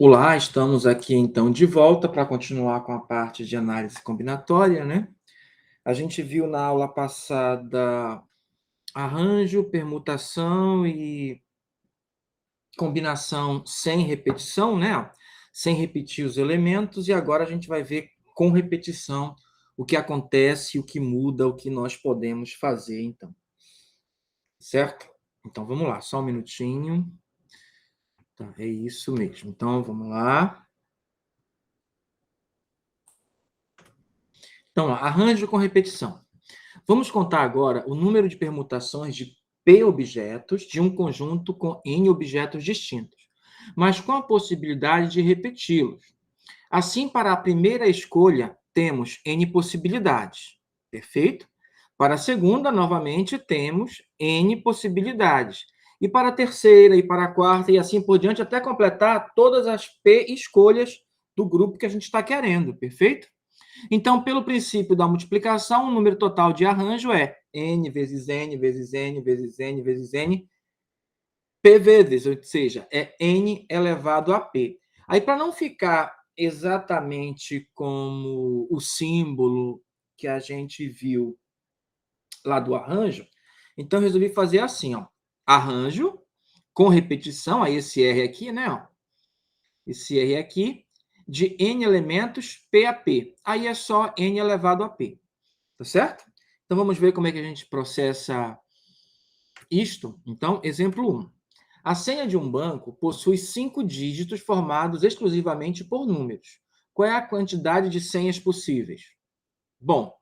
Olá, estamos aqui então de volta para continuar com a parte de análise combinatória, né? A gente viu na aula passada arranjo, permutação e combinação sem repetição, né? Sem repetir os elementos, e agora a gente vai ver com repetição o que acontece, o que muda, o que nós podemos fazer, então. Certo? Então vamos lá, só um minutinho. Tá, é isso mesmo. Então vamos lá. Então, arranjo com repetição. Vamos contar agora o número de permutações de P objetos de um conjunto com N objetos distintos, mas com a possibilidade de repeti-los. Assim, para a primeira escolha, temos N possibilidades. Perfeito? Para a segunda, novamente, temos N possibilidades. E para a terceira, e para a quarta, e assim por diante, até completar todas as P escolhas do grupo que a gente está querendo. Perfeito? Então, pelo princípio da multiplicação, o número total de arranjo é n vezes n vezes n vezes n vezes n, p vezes, ou seja, é n elevado a p. Aí, para não ficar exatamente como o símbolo que a gente viu lá do arranjo, então resolvi fazer assim, ó, arranjo com repetição, aí esse R aqui, né, ó, esse R aqui, de n elementos P a P. Aí é só n elevado a P. Tá certo? Então, vamos ver como é que a gente processa isto. Então, exemplo 1. A senha de um banco possui 5 dígitos formados exclusivamente por números. Qual é a quantidade de senhas possíveis? Bom,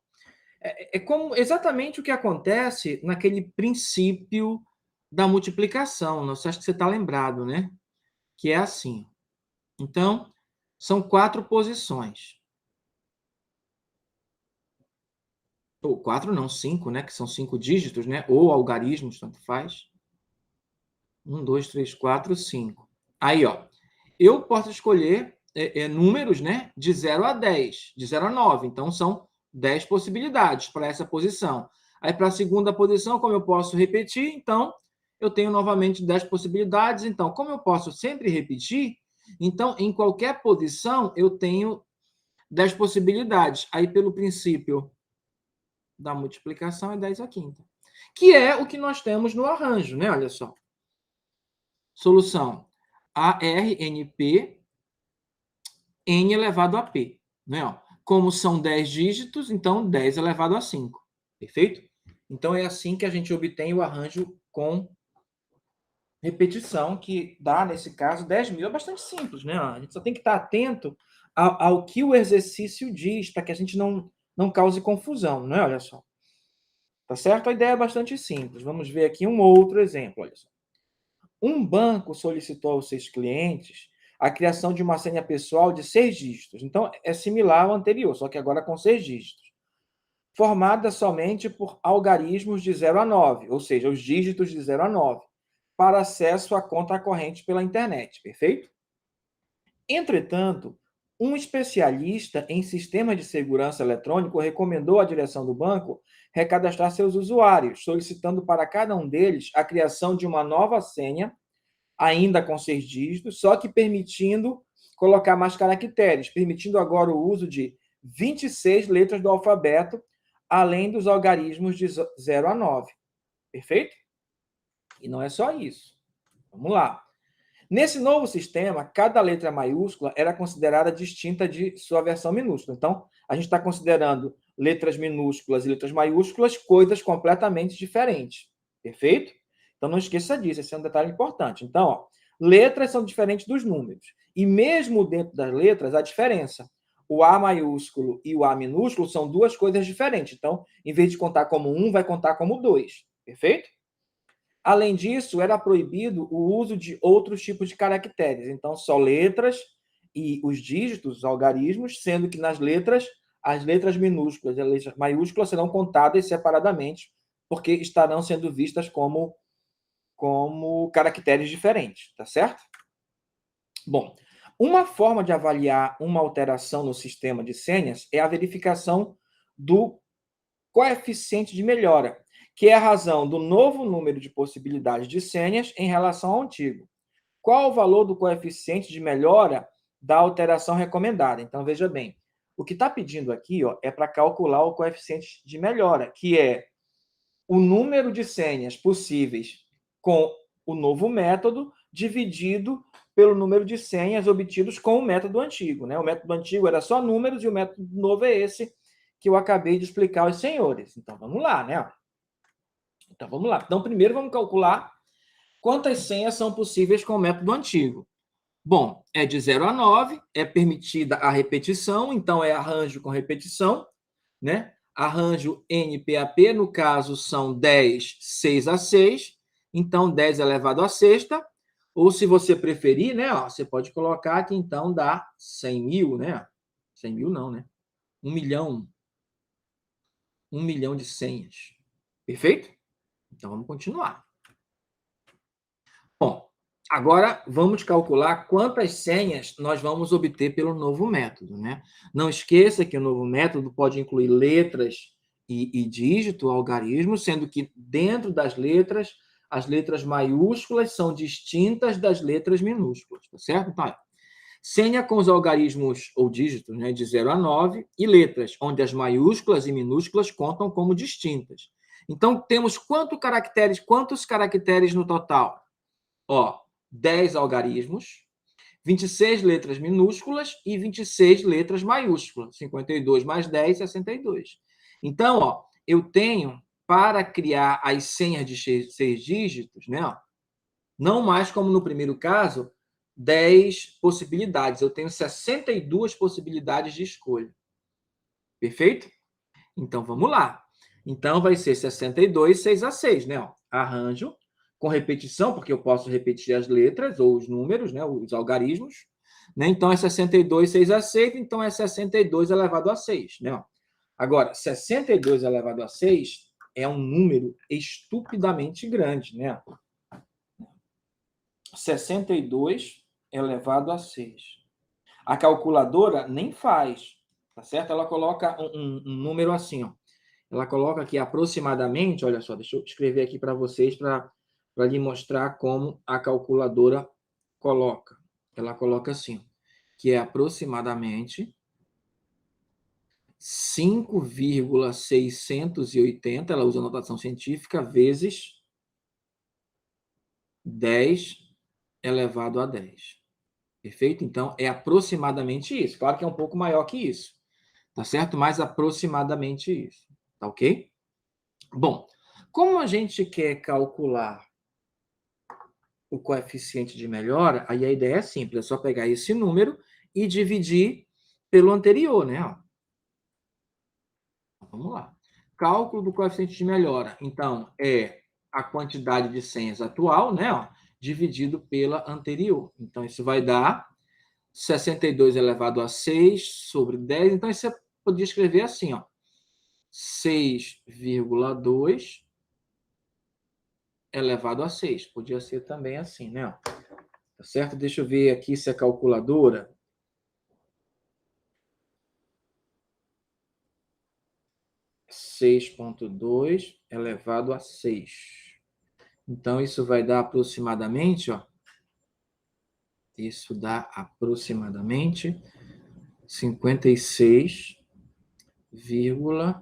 é como exatamente o que acontece naquele princípio da multiplicação. Não sei, acho que você está lembrado, né? Que é assim. Então, são 4 posições. Ou 4 não, 5, né? Que são 5 dígitos, né? Ou algarismos, tanto faz. 1, 2, 3, 4, 5. Aí, ó, eu posso escolher números, né, de 0 a 10, de 0 a 9. Então, são 10 possibilidades para essa posição. Aí, para a segunda posição, como eu posso repetir, então, eu tenho novamente 10 possibilidades. Então, como eu posso sempre repetir, então, em qualquer posição, eu tenho 10 possibilidades. Aí, pelo princípio da multiplicação, é 10 à quinta. Que é o que nós temos no arranjo, né? Olha só. Solução ARNP n elevado a p. Né? Como são 10 dígitos, então 10 elevado a 5. Perfeito? Então é assim que a gente obtém o arranjo com repetição, que dá, nesse caso, 10.000. É bastante simples, né? A gente só tem que estar atento ao que o exercício diz, para que a gente não cause confusão, né? Olha só. Tá certo? A ideia é bastante simples. Vamos ver aqui um outro exemplo. Olha só. Um banco solicitou aos seus clientes a criação de uma senha pessoal de 6 dígitos. Então, é similar ao anterior, só que agora com 6 dígitos. Formada somente por algarismos de 0 a 9, ou seja, os dígitos de 0 a 9, para acesso à conta corrente pela internet, perfeito? Entretanto, um especialista em sistemas de segurança eletrônico recomendou à direção do banco recadastrar seus usuários, solicitando para cada um deles a criação de uma nova senha ainda com 6 dígitos, só que permitindo colocar mais caracteres, permitindo agora o uso de 26 letras do alfabeto, além dos algarismos de 0 a 9. Perfeito? E não é só isso. Vamos lá. Nesse novo sistema, cada letra maiúscula era considerada distinta de sua versão minúscula. Então, a gente está considerando letras minúsculas e letras maiúsculas coisas completamente diferentes. Perfeito? Então, não esqueça disso, esse é um detalhe importante. Então, ó, letras são diferentes dos números. E mesmo dentro das letras, há diferença. O A maiúsculo e o A minúsculo são duas coisas diferentes. Então, em vez de contar como 1, vai contar como 2. Perfeito? Além disso, era proibido o uso de outros tipos de caracteres. Então, só letras e os dígitos, os algarismos, sendo que nas letras, as letras minúsculas e as letras maiúsculas serão contadas separadamente, porque estarão sendo vistas como caracteres diferentes, tá certo? Bom, uma forma de avaliar uma alteração no sistema de senhas é a verificação do coeficiente de melhora, que é a razão do novo número de possibilidades de senhas em relação ao antigo. qual o valor do coeficiente de melhora da alteração recomendada? Então, veja bem, o que está pedindo aqui é para calcular o coeficiente de melhora, que é o número de senhas possíveis com o novo método dividido pelo número de senhas obtidos com o método antigo, né? O método antigo era só números e o método novo é esse que eu acabei de explicar aos senhores. Então, vamos lá, né? Então, vamos lá. Então, primeiro vamos calcular quantas senhas são possíveis com o método antigo. Bom, é de 0 a 9, é permitida a repetição, então é arranjo com repetição, né? Arranjo NPAP, no caso, são 10, 6 a 6, então 10 elevado a sexta, ou se você preferir, né, você pode colocar que então dá 100 mil, né? 100 mil não, né? 1 milhão de senhas. Perfeito? Então vamos continuar. Bom, agora vamos calcular quantas senhas nós vamos obter pelo novo método, né? Não esqueça que o novo método pode incluir letras e dígito, algarismo, sendo que dentro das letras, as letras maiúsculas são distintas das letras minúsculas, tá certo? Então, senha com os algarismos ou dígitos, né, de 0 a 9, e letras, onde as maiúsculas e minúsculas contam como distintas. Então, temos quantos caracteres no total? 10 algarismos, 26 letras minúsculas e 26 letras maiúsculas. 52 mais 10, 62. Então, eu tenho, para criar as senhas de 6 dígitos, né, não mais como no primeiro caso, 10 possibilidades. Eu tenho 62 possibilidades de escolha. Perfeito? Então, vamos lá. Então, vai ser 62, 6 a 6, né? Arranjo com repetição, porque eu posso repetir as letras ou os números, né? Os algarismos. Né? Então, é 62, 6 a 6, então é 62 elevado a 6, né? Agora, 62 elevado a 6 é um número estupidamente grande, né? 62 elevado a 6. A calculadora nem faz, tá certo? Ela coloca um número assim, ó. Ela coloca aqui aproximadamente, olha só, deixa eu escrever aqui para vocês para lhe mostrar como a calculadora coloca. Ela coloca assim, que é aproximadamente 5,680, ela usa a notação científica, vezes 10 elevado a 10. Perfeito? Então, é aproximadamente isso. Claro que é um pouco maior que isso, tá certo? Mas aproximadamente isso, tá ok? Bom, como a gente quer calcular o coeficiente de melhora, aí a ideia é simples, é só pegar esse número e dividir pelo anterior, né? Vamos lá. Cálculo do coeficiente de melhora. Então, é a quantidade de senhas atual, né? Dividido pela anterior. Então, isso vai dar 62 elevado a 6 sobre 10. Então, isso você podia escrever assim, 6,2 elevado a 6. Podia ser também assim, né? Tá certo? Deixa eu ver aqui se a calculadora... 6,2 elevado a 6. Então, isso vai dar aproximadamente, isso dá aproximadamente 56, vírgula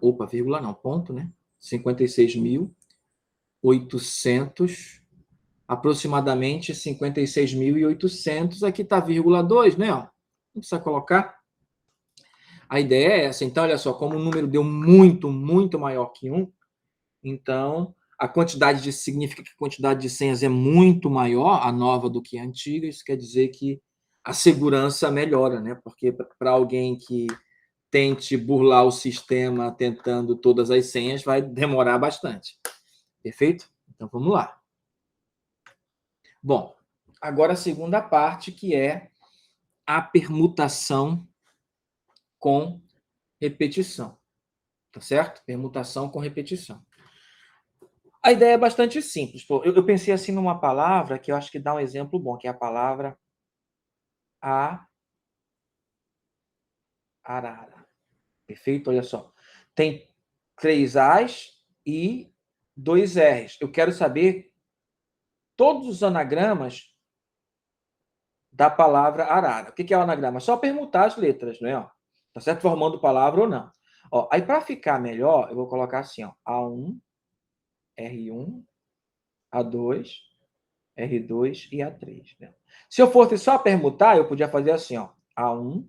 não, ponto, né? 56.800, aproximadamente 56.800, aqui está vírgula 2, né? Não precisa colocar. A ideia é essa. Então, olha só, como o número deu muito, muito maior que 1, então a quantidade de significa que a quantidade de senhas é muito maior, a nova do que a antiga, isso quer dizer que a segurança melhora, né? Porque para alguém que tente burlar o sistema tentando todas as senhas, vai demorar bastante. Perfeito? Então vamos lá. Bom, agora a segunda parte, que é a permutação com repetição. Tá certo? Permutação com repetição. A ideia é bastante simples. Eu pensei assim numa palavra que eu acho que dá um exemplo bom, que é a palavra arara. Perfeito? Olha só. Tem 3 As e 2 Rs. Eu quero saber todos os anagramas da palavra arara. O que é o anagrama? Só permutar as letras, não é? Ó? Tá certo? Formando palavra ou não. Ó, aí, para ficar melhor, eu vou colocar assim, ó, A1, R1, A2, R2 e A3. Né? Se eu fosse só permutar, eu podia fazer assim, ó, A1,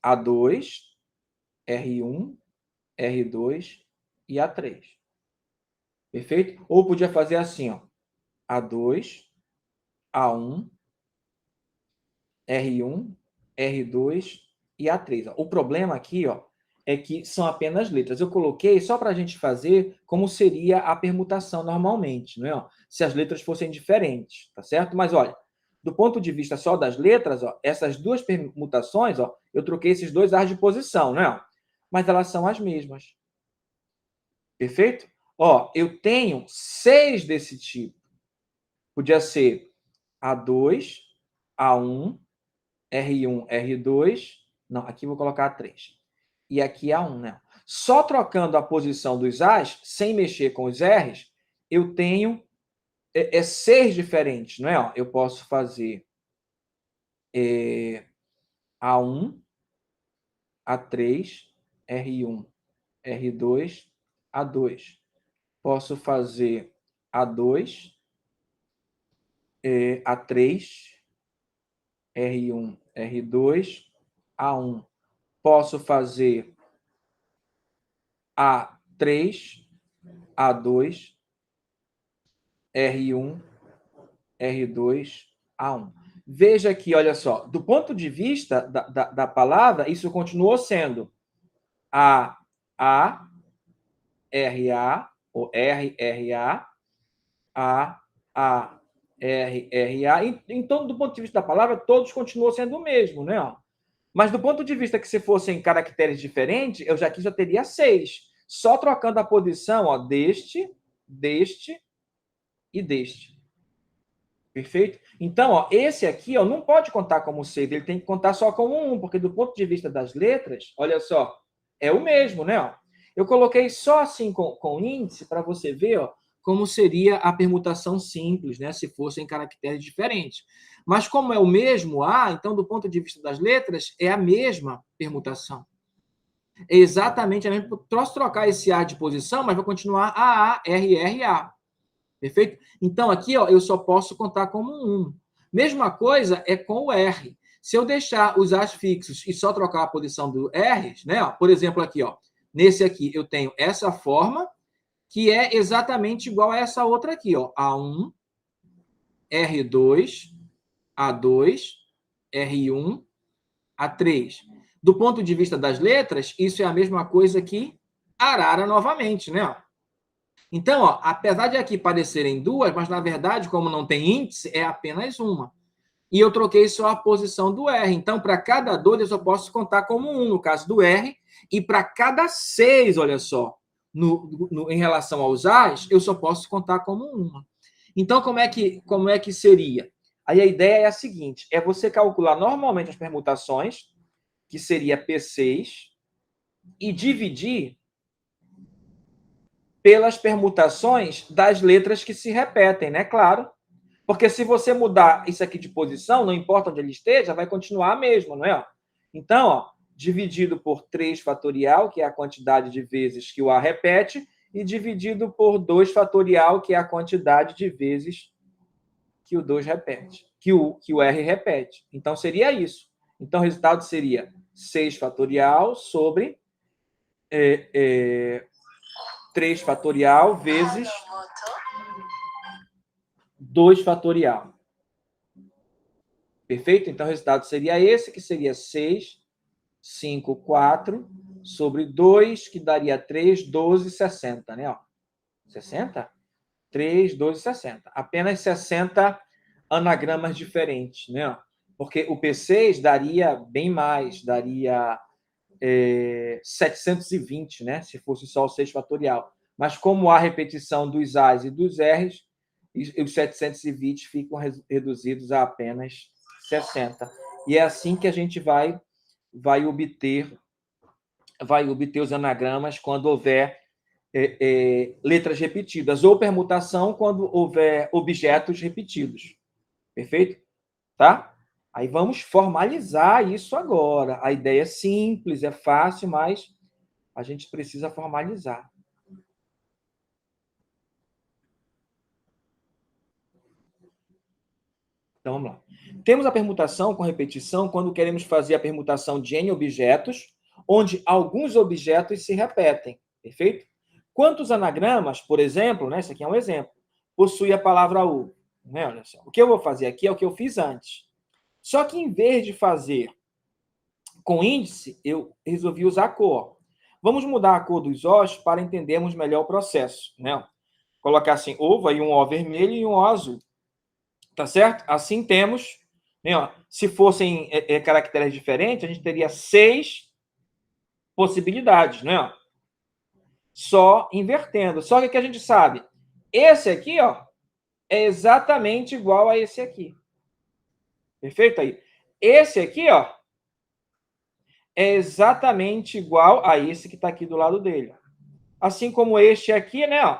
A2, R1, R2 e A3. Perfeito? Ou podia fazer assim, ó, A2, A1, R1, R2 e A3. Ó. O problema aqui, ó, é que são apenas letras. Eu coloquei só para a gente fazer como seria a permutação normalmente, não é? Ó? Se as letras fossem diferentes, tá certo? Mas olha, do ponto de vista só das letras, ó, essas duas permutações, ó, eu troquei esses dois ar de posição, não é? Mas elas são as mesmas. Perfeito? Ó, eu tenho 6 desse tipo. Podia ser A2, A1, R1, R2. Não, aqui vou colocar A3. E aqui A1, né? Só trocando a posição dos As, sem mexer com os Rs, eu tenho 6 diferentes, não é? Ó, eu posso fazer A1, A3, R1, R2, A2. Posso fazer A2, A3, R1, R2, A1. Posso fazer A3, A2, R1, R2, A1. Veja aqui, olha só, do ponto de vista da palavra, isso continuou sendo A, R, A, ou R, R, A, R, R, A. Então, do ponto de vista da palavra, todos continuam sendo o mesmo, né? Ó. Mas do ponto de vista que se fossem caracteres diferentes, eu já teria 6. Só trocando a posição, ó, deste e deste. Perfeito? Então, ó, esse aqui ó, não pode contar como 6, ele tem que contar só como 1, porque do ponto de vista das letras, olha só, é o mesmo, né? Ó. Eu coloquei só assim com índice para você ver ó, como seria a permutação simples, né? Se fossem caracteres diferentes. Mas como é o mesmo A, então, do ponto de vista das letras, é a mesma permutação. É exatamente a mesma. Posso trocar esse A de posição, mas vai continuar AA, RRA. Perfeito? Então, aqui ó, eu só posso contar como 1. Mesma coisa é com o R. Se eu deixar os As fixos e só trocar a posição do R, né? Ó, por exemplo, aqui, ó, nesse aqui eu tenho essa forma, que é exatamente igual a essa outra aqui, ó, A1, R2, A2, R1, A3. Do ponto de vista das letras, isso é a mesma coisa que arara novamente, né? Ó. Então, ó, apesar de aqui parecerem duas, mas na verdade, como não tem índice, é apenas uma. E eu troquei só a posição do R. Então, para cada 2, eu só posso contar como 1, no caso do R. E para cada 6, olha só, em relação aos As, eu só posso contar como 1. Então, como é que seria? Aí a ideia é a seguinte, é você calcular normalmente as permutações, que seria P6, e dividir pelas permutações das letras que se repetem, né? Claro. Porque se você mudar isso aqui de posição, não importa onde ele esteja, vai continuar a mesma, não é? Então, ó, dividido por 3 fatorial, que é a quantidade de vezes que o A repete, e dividido por 2 fatorial, que é a quantidade de vezes que o 2 repete, que o R repete. Então, seria isso. Então, o resultado seria 6 fatorial sobre 3 fatorial vezes 2 fatorial. Perfeito? Então, o resultado seria esse, que seria 6, 5, 4, sobre 2, que daria 3, 12, 60, né? Ó, 60? 3, 12, 60. Apenas 60 anagramas diferentes, né? Porque o P6 daria bem mais, daria 720, né? Se fosse só o 6 fatorial. Mas como há repetição dos As e dos Rs, os 720 ficam reduzidos a apenas 60. E é assim que a gente vai obter os anagramas quando houver letras repetidas, ou permutação quando houver objetos repetidos. Perfeito? Tá? Aí vamos formalizar isso agora. A ideia é simples, é fácil, mas a gente precisa formalizar. Então, vamos lá. Temos a permutação com repetição quando queremos fazer a permutação de N objetos, onde alguns objetos se repetem. Perfeito? Quantos anagramas, por exemplo, né, esse aqui é um exemplo, possui a palavra U? Né, olha só. O que eu vou fazer aqui é o que eu fiz antes. Só que, em vez de fazer com índice, eu resolvi usar a cor. Vamos mudar a cor dos Os para entendermos melhor o processo. Né? Colocar assim, ovo, aí um O vermelho e um O azul. Tá certo? Assim temos, né, ó, se fossem caracteres diferentes, a gente teria 6 possibilidades, né? Só invertendo. Só que a gente sabe, esse aqui, ó, é exatamente igual a esse aqui. Perfeito aí? Esse aqui, ó, é exatamente igual a esse que está aqui do lado dele. Assim como este aqui, né, ó,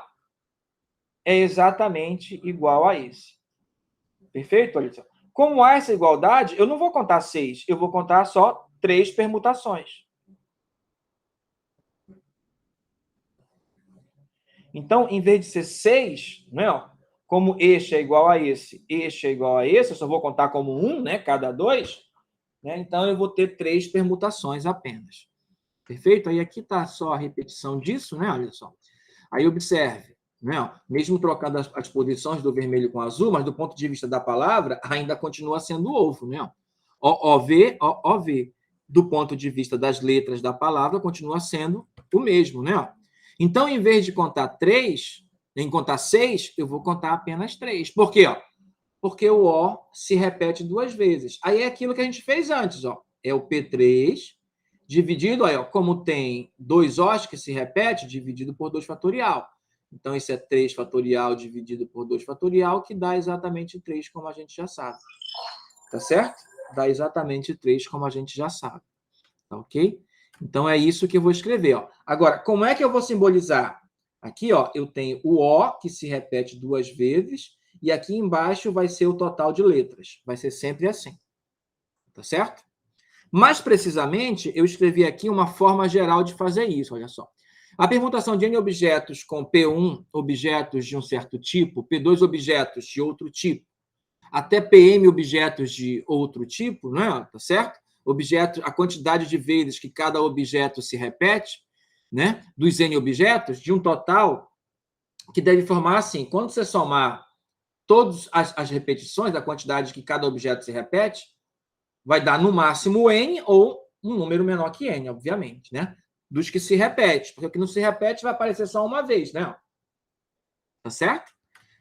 é exatamente igual a esse. Perfeito, Alisson? Como há essa igualdade, eu não vou contar 6, eu vou contar só 3 permutações. Então, em vez de ser 6, né, ó, como este é igual a esse, este é igual a esse, eu só vou contar como 1, né, cada 2, né, então eu vou ter 3 permutações apenas. Perfeito? Aí aqui está só a repetição disso, né? Olha só. Aí observe, né? Ó, mesmo trocando as posições do vermelho com azul, mas do ponto de vista da palavra, ainda continua sendo ovo, né? OV, OV. Do ponto de vista das letras da palavra, continua sendo o mesmo, né? Então, em vez de contar 3, em contar 6, eu vou contar apenas 3. Por quê? Ó? Porque o O se repete 2 vezes. Aí é aquilo que a gente fez antes, ó. É o P3 dividido, aí, ó, como tem 2 Os que se repete, dividido por 2 fatorial. Então, isso é 3 fatorial dividido por 2 fatorial, que dá exatamente 3, como a gente já sabe. Tá certo? Dá exatamente 3, como a gente já sabe. Tá ok? Então, é isso que eu vou escrever. Ó. Agora, como é que eu vou simbolizar? Aqui, ó, eu tenho o O, que se repete 2 vezes, e aqui embaixo vai ser o total de letras. Vai ser sempre assim. Tá certo? Mais precisamente, eu escrevi aqui uma forma geral de fazer isso, olha só. A permutação de N objetos com P1 objetos de um certo tipo, P2 objetos de outro tipo, até PM objetos de outro tipo, né? Tá certo? Objeto, a quantidade de vezes que cada objeto se repete, né? Dos N objetos, de um total que deve formar assim, quando você somar todas as repetições, da quantidade que cada objeto se repete, vai dar no máximo N ou um número menor que N, obviamente, né? Dos que se repete, porque o que não se repete vai aparecer só uma vez, né? Tá certo?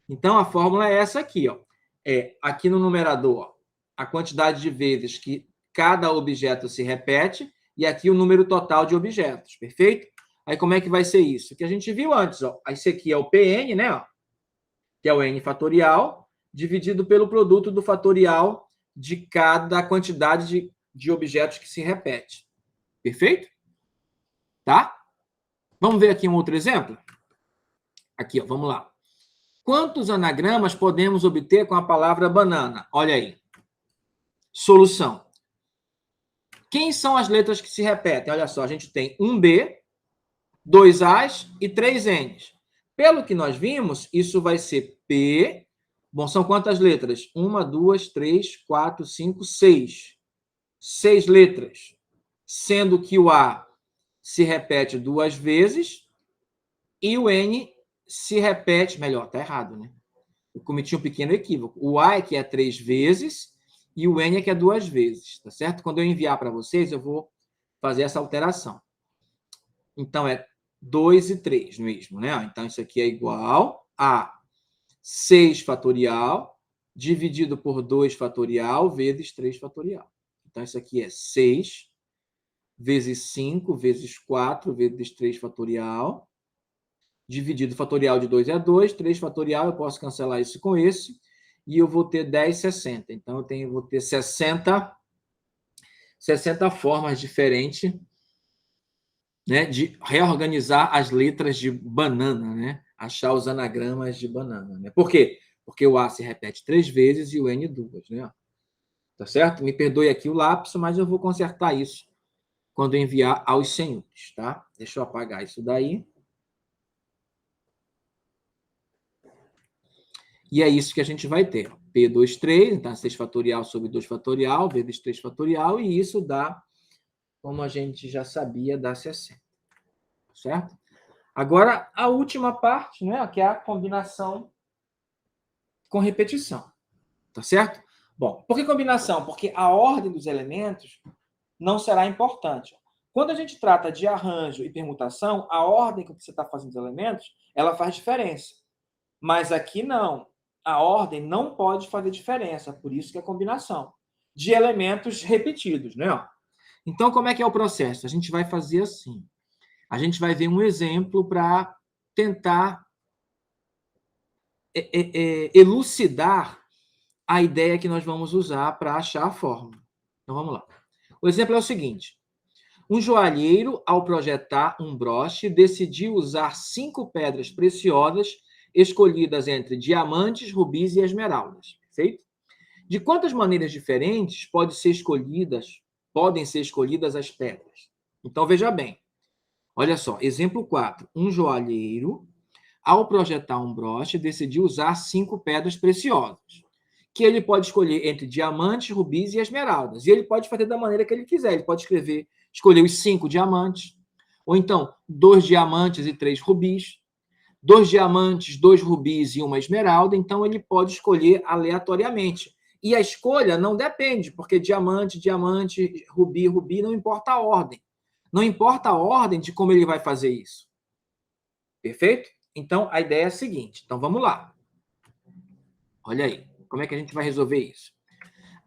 Então, a fórmula é essa aqui, ó. É, aqui no numerador, ó, a quantidade de vezes que cada objeto se repete e aqui o número total de objetos, perfeito? Aí, como é que vai ser isso? O que a gente viu antes, ó. Esse aqui é o Pn, né? Ó, que é o n fatorial, dividido pelo produto do fatorial de cada quantidade de objetos que se repete. Perfeito? Tá? Vamos ver aqui um outro exemplo? Aqui, ó, vamos lá. Quantos anagramas podemos obter com a palavra banana? Olha aí. Solução. Quem são as letras que se repetem? Olha só, a gente tem um B, 2 As e 3 Ns. Pelo que nós vimos, isso vai ser P. Bom, são quantas letras? 1, 2, 3, 4, 5, 6. 6 letras. Sendo que o A se repete 2 vezes e o N se repete... Melhor, tá errado, né? Eu cometi um pequeno equívoco. O A é que é 3 vezes e o N é que é 2 vezes, tá certo? Quando eu enviar para vocês, eu vou fazer essa alteração. Então, é 2 e 3 mesmo, né? Então, isso aqui é igual a 6 fatorial dividido por 2 fatorial vezes 3 fatorial. Então, isso aqui é 6 vezes 5 vezes 4 vezes 3 fatorial, dividido fatorial de 2 é 2, 3 fatorial, eu posso cancelar isso com esse, e eu vou ter 10, 60. Então, vou ter 60 formas diferentes, né, de reorganizar as letras de banana, né? Achar os anagramas de banana. Né? Por quê? porque o A se repete 3 vezes e o N 2, né? Tá certo? Me perdoe aqui o lapso, mas eu vou consertar isso quando enviar aos senhores, tá? Deixa eu apagar isso daí. E é isso que a gente vai ter. P23, então 6 fatorial sobre 2 fatorial, vezes 3 fatorial, e isso dá, como a gente já sabia, dá 60. Certo? Agora, a última parte, né, que é a combinação com repetição. Tá certo? Bom, por que combinação? Porque a ordem dos elementos não será importante. Quando a gente trata de arranjo e permutação, a ordem que você está fazendo os elementos, ela faz diferença. Mas aqui não. A ordem não pode fazer diferença, por isso que é combinação de elementos repetidos, né? Então, como é que é o processo? A gente vai fazer assim. A gente vai ver um exemplo para tentar elucidar a ideia que nós vamos usar para achar a fórmula. Então, vamos lá. O exemplo é o seguinte. Um joalheiro, ao projetar um broche, decidiu usar 5 pedras preciosas escolhidas entre diamantes, rubis e esmeraldas. Perfeito? De quantas maneiras diferentes podem ser escolhidas as pedras? Então, veja bem. Olha só, exemplo 4. Um joalheiro, ao projetar um broche, decidiu usar 5 pedras preciosas, que ele pode escolher entre diamantes, rubis e esmeraldas. E ele pode fazer da maneira que ele quiser. Ele pode escolher os 5 diamantes, ou então 2 diamantes e 3 rubis, 2 diamantes, 2 rubis e uma esmeralda. Então, ele pode escolher aleatoriamente. E a escolha não depende, porque diamante, diamante, rubi, rubi, não importa a ordem. Não importa a ordem de como ele vai fazer isso. Perfeito? Então, a ideia é a seguinte. Então, vamos lá. Olha aí. Como é que a gente vai resolver isso?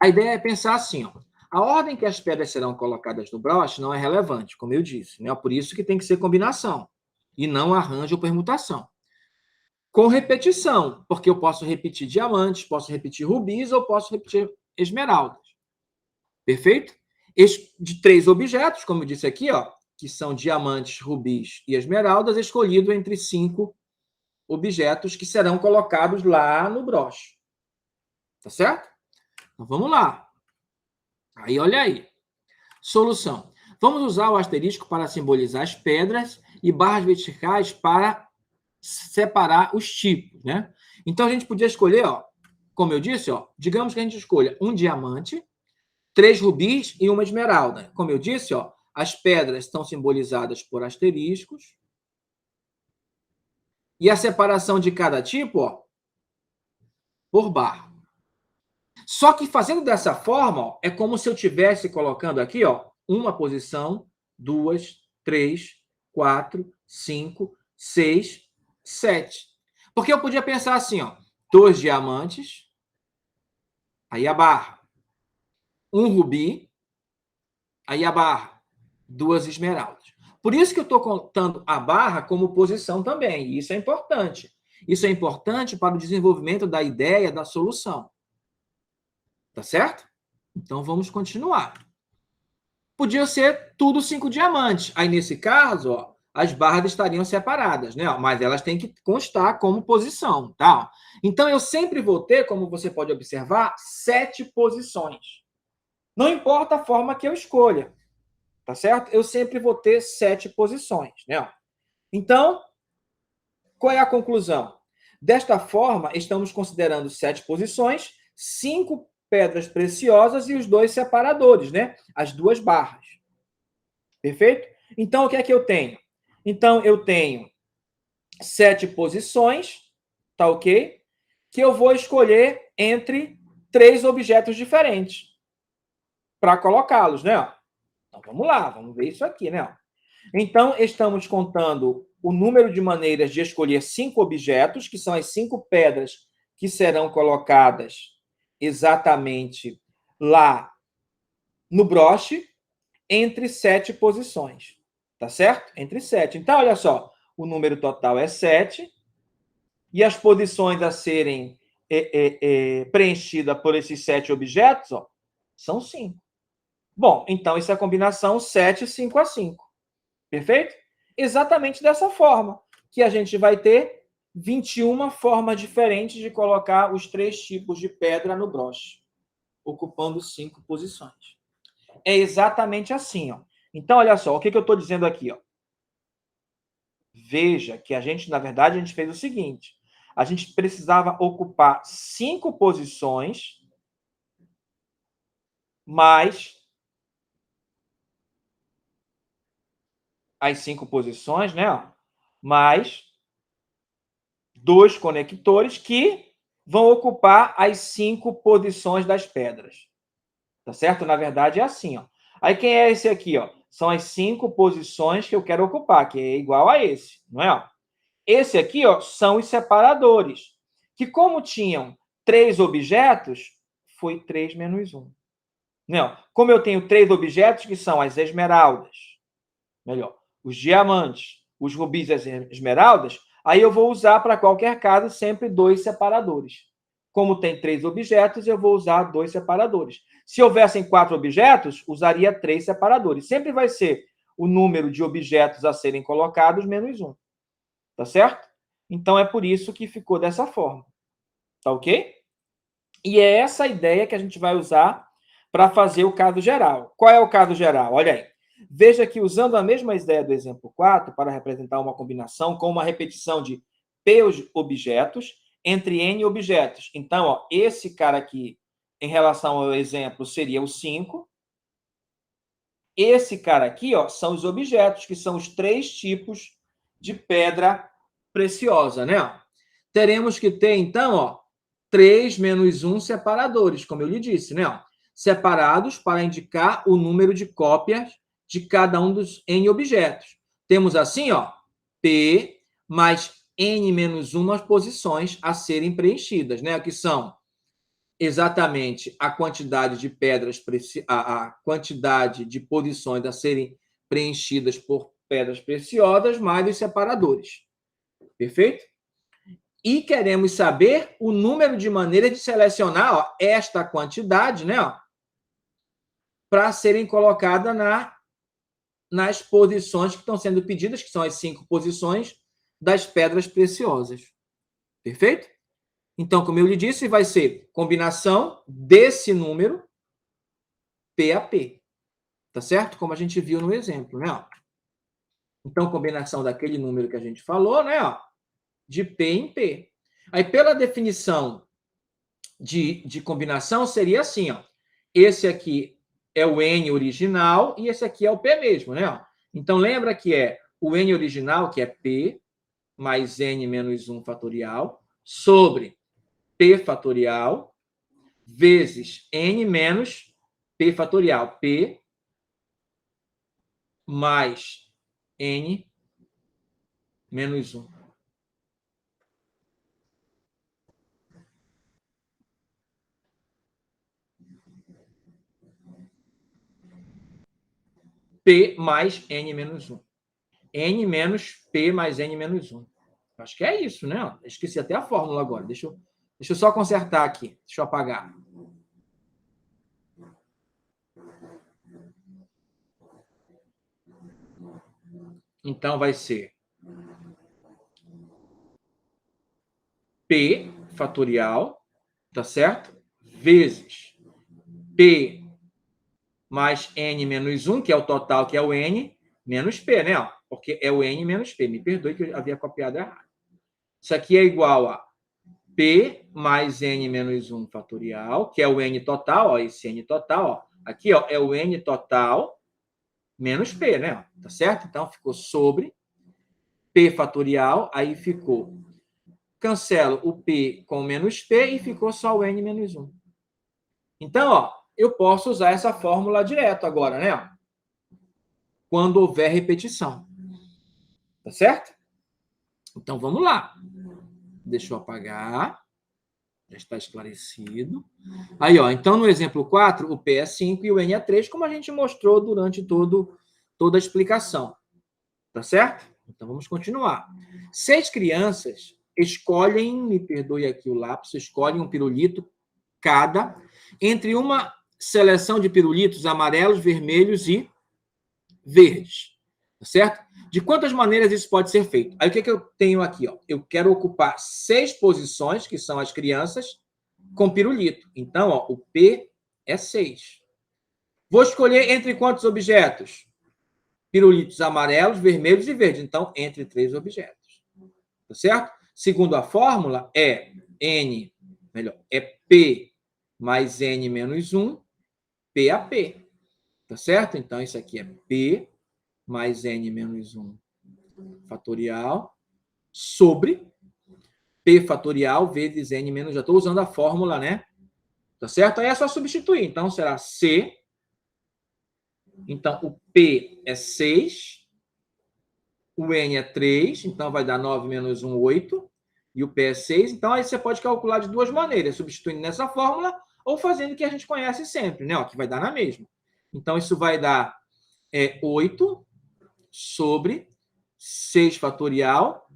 A ideia é pensar assim, ó. A ordem que as pedras serão colocadas no broche não é relevante, como eu disse, né? Por isso que tem que ser combinação, e não arranjo ou permutação. Com repetição, porque eu posso repetir diamantes, posso repetir rubis ou posso repetir esmeraldas. Perfeito? De 3 objetos, como eu disse aqui, ó, que são diamantes, rubis e esmeraldas, escolhido entre 5 objetos que serão colocados lá no broche. Tá certo? Então, vamos lá. Aí, olha aí. Solução. Vamos usar o asterisco para simbolizar as pedras e barras verticais para separar os tipos, né? Então, a gente podia escolher, ó, como eu disse, ó, digamos que a gente escolha um diamante, 3 rubis e uma esmeralda. Como eu disse, ó, as pedras estão simbolizadas por asteriscos. E a separação de cada tipo, ó, por barra. Só que fazendo dessa forma, ó, é como se eu estivesse colocando aqui, ó, uma posição, 2, 3, 4, 5, 6, 7. Porque eu podia pensar assim, ó, 2 diamantes, aí a barra, um rubi, aí a barra, 2 esmeraldas. Por isso que eu estou contando a barra como posição também, e isso é importante. Isso é importante para o desenvolvimento da ideia da solução. Tá certo? Então, vamos continuar. Podia ser tudo 5 diamantes. Aí, nesse caso, ó, as barras estariam separadas, né? Mas elas têm que constar como posição, tá? Então, eu sempre vou ter, como você pode observar, 7 posições. Não importa a forma que eu escolha, tá certo? Eu sempre vou ter 7 posições, né? Então, qual é a conclusão? Desta forma, estamos considerando 7 posições, 5 pedras preciosas e os 2 separadores, né? As 2 barras. Perfeito? Então, o que é que eu tenho? Então, eu tenho 7 posições, tá ok? Que eu vou escolher entre 3 objetos diferentes para colocá-los, né? Então, vamos lá, vamos ver isso aqui, né? Então, estamos contando o número de maneiras de escolher 5 objetos, que são as 5 pedras que serão colocadas exatamente lá no broche, entre 7 posições. Tá certo? Entre 7. Então, olha só, o número total é 7, e as posições a serem preenchidas por esses 7 objetos, ó, são 5. Bom, então isso é a combinação 7, 5 a 5. Perfeito? Exatamente dessa forma que a gente vai ter 21 formas diferentes de colocar os 3 tipos de pedra no broche, ocupando 5 posições. É exatamente assim, ó. Então, olha só, o que eu estou dizendo aqui, ó. Veja que a gente, na verdade, a gente fez o seguinte. A gente precisava ocupar 5 posições, mais as 5 posições, né? Mais 2 conectores que vão ocupar as 5 posições das pedras. Tá certo? Na verdade, é assim, ó. Aí, quem é esse aqui, ó? São as 5 posições que eu quero ocupar, que é igual a esse, não é? Esse aqui, ó, são os separadores, que como tinham 3 objetos, foi 3 menos 1. Não, como eu tenho 3 objetos, que são as esmeraldas, melhor, os diamantes, os rubis e as esmeraldas, aí eu vou usar para qualquer caso sempre 2 separadores. Como tem 3 objetos, eu vou usar 2 separadores. Se houvessem 4 objetos, usaria 3 separadores. Sempre vai ser o número de objetos a serem colocados menos 1. Tá certo? Então, é por isso que ficou dessa forma. Tá ok? E é essa a ideia que a gente vai usar para fazer o caso geral. Qual é o caso geral? Olha aí. Veja que, usando a mesma ideia do exemplo 4, para representar uma combinação com uma repetição de P objetos entre N objetos. Então, ó, esse cara aqui, em relação ao exemplo, seria o 5. Esse cara aqui, ó, são os objetos, que são os 3 tipos de pedra preciosa, né? Teremos que ter, então, ó, 3 menos 1 separadores, como eu lhe disse, né? Separados para indicar o número de cópias de cada um dos N objetos. Temos assim, ó, P mais N menos 1 as posições a serem preenchidas, né? Que são exatamente a quantidade de pedras, a quantidade de posições a serem preenchidas por pedras preciosas, mais os separadores. Perfeito? E queremos saber o número de maneiras de selecionar, ó, esta quantidade, né, para serem colocadas nas posições que estão sendo pedidas, que são as 5 posições das pedras preciosas. Perfeito? Então, como eu lhe disse, vai ser combinação desse número P a P. Tá certo? Como a gente viu no exemplo, né? Então, combinação daquele número que a gente falou, né? De P em P. Aí, pela definição de combinação, seria assim, ó. Esse aqui é o N original e esse aqui é o P mesmo, né? Então, lembra que é o N original, que é P, mais N menos 1 fatorial, sobre P fatorial, vezes N menos P fatorial. P mais N menos 1. P mais N menos 1. N menos P mais N menos 1. Acho que é isso, né? Esqueci até a fórmula agora. Deixa eu só consertar aqui. Deixa eu apagar. Então, vai ser P fatorial, tá certo? Vezes P mais N menos 1, que é o total, que é o N, menos P, né? Porque é o N menos P. Me perdoe que eu havia copiado errado. Isso aqui é igual a P mais N menos 1 fatorial, que é o N total, ó, esse N total, ó. Aqui, ó, é o N total menos P, né? Tá certo? Então, ficou sobre P fatorial, aí ficou... Cancelo o P com menos P e ficou só o N menos 1. Então, ó, eu posso usar essa fórmula direto agora, né? Quando houver repetição. Tá certo? Então, vamos lá. Deixa eu apagar. Já está esclarecido. Aí, ó, então, no exemplo 4, o P é 5 e o N é 3, como a gente mostrou durante toda a explicação. Tá certo? Então, vamos continuar. 6 crianças escolhem, me perdoe aqui o lapso, escolhem um pirulito cada, entre uma seleção de pirulitos amarelos, vermelhos e verdes. certo? De quantas maneiras isso pode ser feito? Aí o que eu tenho aqui? Ó? Eu quero ocupar 6 posições, que são as crianças, com pirulito. Então, ó, o P é 6. Vou escolher entre quantos objetos? Pirulitos amarelos, vermelhos e verdes. Então, entre 3 objetos. Tá certo? Segundo a fórmula, é P mais N menos 1, P a P. Tá certo? Então, isso aqui é P mais N menos 1 fatorial sobre P fatorial vezes N menos... Já estou usando a fórmula, né? Tá certo? Aí é só substituir. Então, será C. Então, o P é 6. O N é 3. Então, vai dar 9 menos 1, 8. E o P é 6. Então, aí você pode calcular de duas maneiras. Substituindo nessa fórmula ou fazendo o que a gente conhece sempre, né? Ó, que vai dar na mesma. Então, isso vai dar 8 sobre 6 fatorial,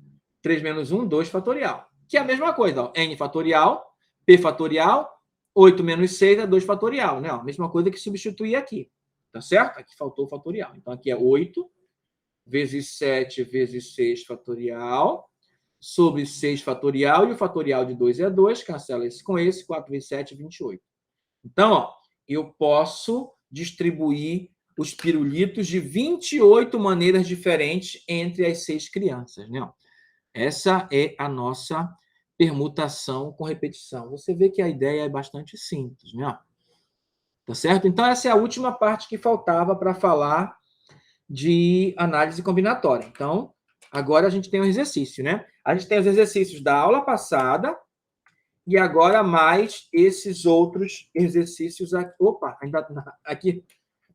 3 menos 1, 2 fatorial. Que é a mesma coisa, ó. N fatorial, P fatorial, 8 menos 6 é 2 fatorial, né? Ó, mesma coisa que substituir aqui, tá certo? Aqui faltou o fatorial. Então, aqui é 8 vezes 7 vezes 6 fatorial, sobre 6 fatorial, e o fatorial de 2 é 2, cancela esse com esse, 4 vezes 7, 28. Então, ó, eu posso distribuir os pirulitos de 28 maneiras diferentes entre as 6 crianças, né? Essa é a nossa permutação com repetição. Você vê que a ideia é bastante simples, né? Tá certo? Então, essa é a última parte que faltava para falar de análise combinatória. Então, agora a gente tem um exercício, né? A gente tem os exercícios da aula passada e agora mais esses outros exercícios aqui. Opa, ainda aqui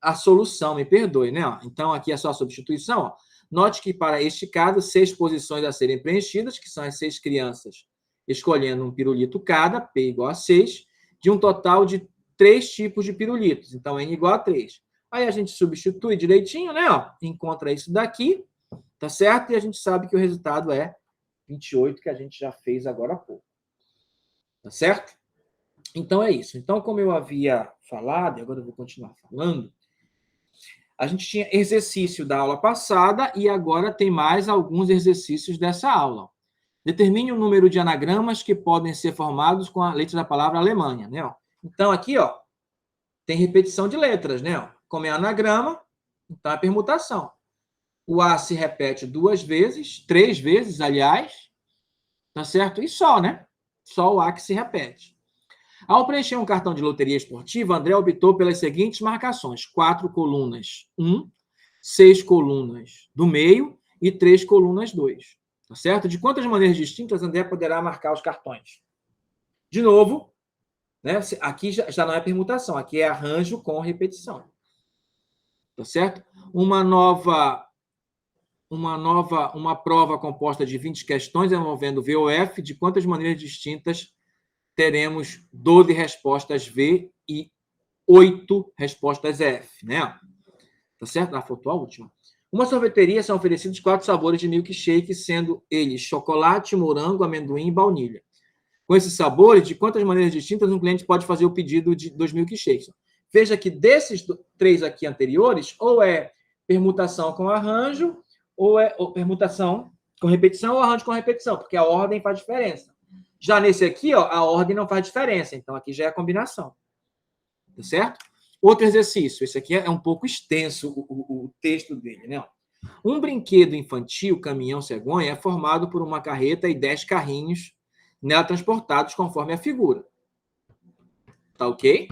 a solução, me perdoe, né? Então, aqui é só a substituição. Ó. Note que, para este caso, 6 posições a serem preenchidas, que são as 6 crianças escolhendo um pirulito cada, P igual a 6, de um total de 3 tipos de pirulitos. Então, N igual a 3. Aí a gente substitui direitinho, né? Ó, encontra isso daqui, tá certo? E a gente sabe que o resultado é 28, que a gente já fez agora há pouco. Tá certo? Então, é isso. Então, como eu havia falado, e agora eu vou continuar falando, a gente tinha exercício da aula passada e agora tem mais alguns exercícios dessa aula. Determine o número de anagramas que podem ser formados com a letra da palavra Alemanha, né? Então, aqui, ó, tem repetição de letras, né? Como é anagrama, então é permutação. O A se repete 2 vezes, 3 vezes, aliás, tá certo? E só, né? Só o A que se repete. Ao preencher um cartão de loteria esportiva, André optou pelas seguintes marcações: 4 colunas 1, 6 colunas do meio e 3 colunas 2. Tá certo? De quantas maneiras distintas André poderá marcar os cartões? De novo, né? Aqui já não é permutação, aqui é arranjo com repetição. Tá certo? Uma prova composta de 20 questões envolvendo VOF, de quantas maneiras distintas teremos 12 respostas V e 8 respostas F, né? Tá certo? Ah, faltou a última. Uma sorveteria são oferecidos 4 sabores de milkshake, sendo eles chocolate, morango, amendoim e baunilha. Com esses sabores, de quantas maneiras distintas um cliente pode fazer o pedido dos milkshakes? Veja que desses 3 aqui anteriores, ou é permutação com arranjo, ou é permutação com repetição ou arranjo com repetição, porque a ordem faz diferença. Já nesse aqui, ó, a ordem não faz diferença, então aqui já é a combinação. Tá certo? Outro exercício, esse aqui é um pouco extenso o texto dele, né? Um brinquedo infantil, caminhão-cegonha, é formado por uma carreta e 10 carrinhos nela transportados conforme a figura. Tá ok?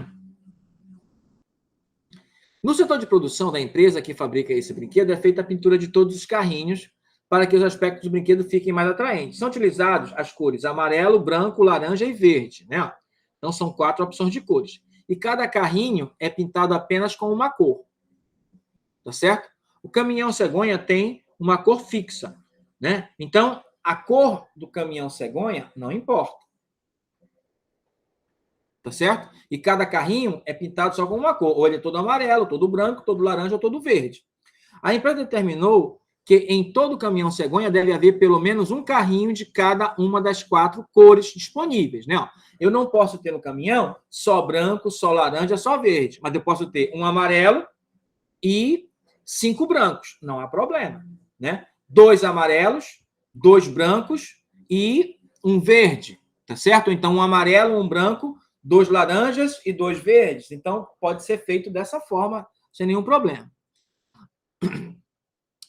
No setor de produção da empresa que fabrica esse brinquedo, é feita a pintura de todos os carrinhos para que os aspectos do brinquedo fiquem mais atraentes. São utilizados as cores amarelo, branco, laranja e verde, né? Então, são 4 opções de cores. E cada carrinho é pintado apenas com uma cor. Tá certo? O caminhão-cegonha tem uma cor fixa, né? Então, a cor do caminhão-cegonha não importa. Tá certo? E cada carrinho é pintado só com uma cor. Ou ele é todo amarelo, todo branco, todo laranja ou todo verde. A empresa determinou que em todo caminhão-cegonha deve haver pelo menos um carrinho de cada uma das 4 cores disponíveis, né? Eu não posso ter no caminhão só branco, só laranja, só verde, mas eu posso ter um amarelo e 5 brancos, não há problema, né? 2 amarelos, 2 brancos e um verde, tá certo? Então, um amarelo, um branco, 2 laranjas e 2 verdes. Então, pode ser feito dessa forma, sem nenhum problema.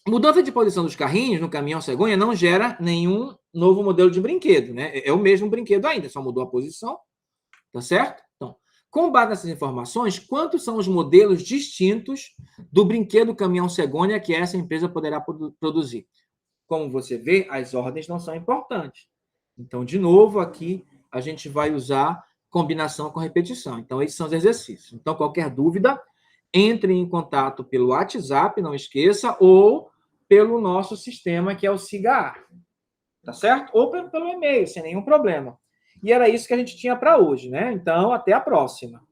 Mudança de posição dos carrinhos no caminhão cegonha não gera nenhum novo modelo de brinquedo, né? É o mesmo brinquedo ainda, só mudou a posição, tá certo? Então, com base nessas informações, quantos são os modelos distintos do brinquedo caminhão cegonha que essa empresa poderá produzir? Como você vê, as ordens não são importantes. Então, de novo, aqui a gente vai usar combinação com repetição. Então, esses são os exercícios. Então, qualquer dúvida, entre em contato pelo WhatsApp, não esqueça, ou pelo nosso sistema, que é o SIGAR, tá certo? Ou pelo e-mail, sem nenhum problema. E era isso que a gente tinha para hoje, né? Então, até a próxima.